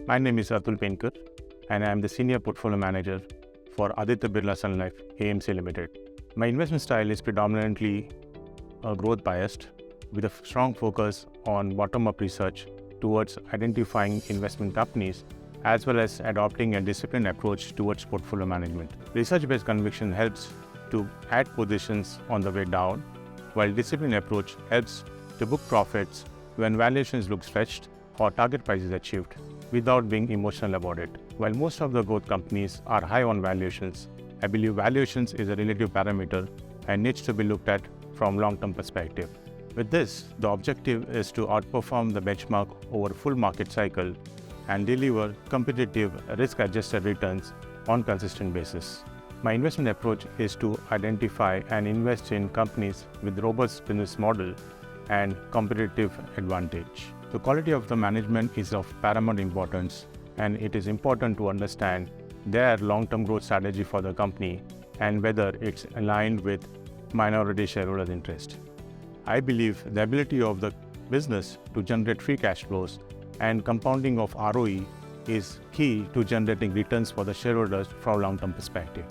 My name is Atul Penkar and I am the Senior Portfolio Manager for Aditya Birla Sun Life AMC Limited. My investment style is predominantly growth biased with a strong focus on bottom-up research towards identifying investment companies as well as adopting a disciplined approach towards portfolio management. Research-based conviction helps to add positions on the way down, while disciplined approach helps to book profits when valuations look stretched or target price is achieved without being emotional about it. While most of the growth companies are high on valuations, I believe valuations is a relative parameter and needs to be looked at from long-term perspective. With this, the objective is to outperform the benchmark over full market cycle and deliver competitive risk-adjusted returns on consistent basis. My investment approach is to identify and invest in companies with robust business model and competitive advantage. The quality of the management is of paramount importance, and it is important to understand their long-term growth strategy for the company and whether it's aligned with minority shareholders' interest. I believe the ability of the business to generate free cash flows and compounding of ROE is key to generating returns for the shareholders from a long-term perspective.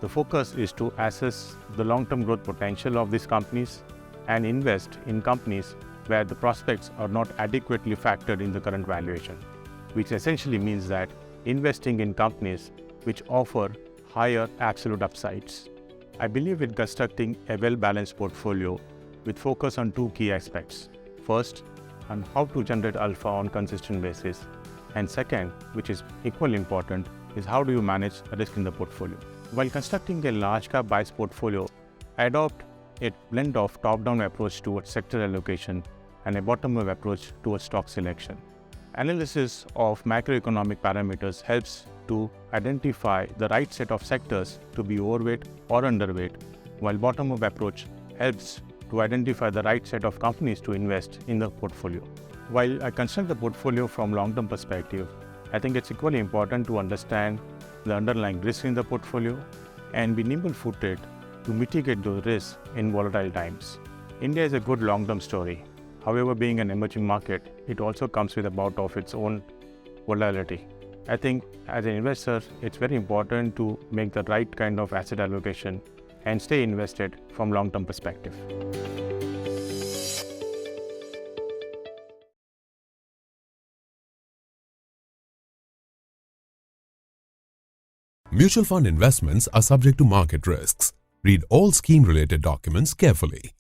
The focus is to assess the long-term growth potential of these companies and invest in companies where the prospects are not adequately factored in the current valuation, which essentially means that investing in companies which offer higher absolute upsides. I believe in constructing a well-balanced portfolio with focus on two key aspects. First, on how to generate alpha on consistent basis, and second, which is equally important, is how do you manage risk in the portfolio. While constructing a large cap biased portfolio, I adopt a blend of top-down approach towards sector allocation and a bottom-up approach towards stock selection. Analysis of macroeconomic parameters helps to identify the right set of sectors to be overweight or underweight, while bottom-up approach helps to identify the right set of companies to invest in the portfolio. While I construct the portfolio from long-term perspective, I think it's equally important to understand the underlying risk in the portfolio and be nimble-footed to mitigate those risks in volatile times. India is a good long-term story. However, being an emerging market, it also comes with a bout of its own volatility. I think as an investor, it's very important to make the right kind of asset allocation and stay invested from long-term perspective. Mutual fund investments are subject to market risks. Read all scheme-related documents carefully.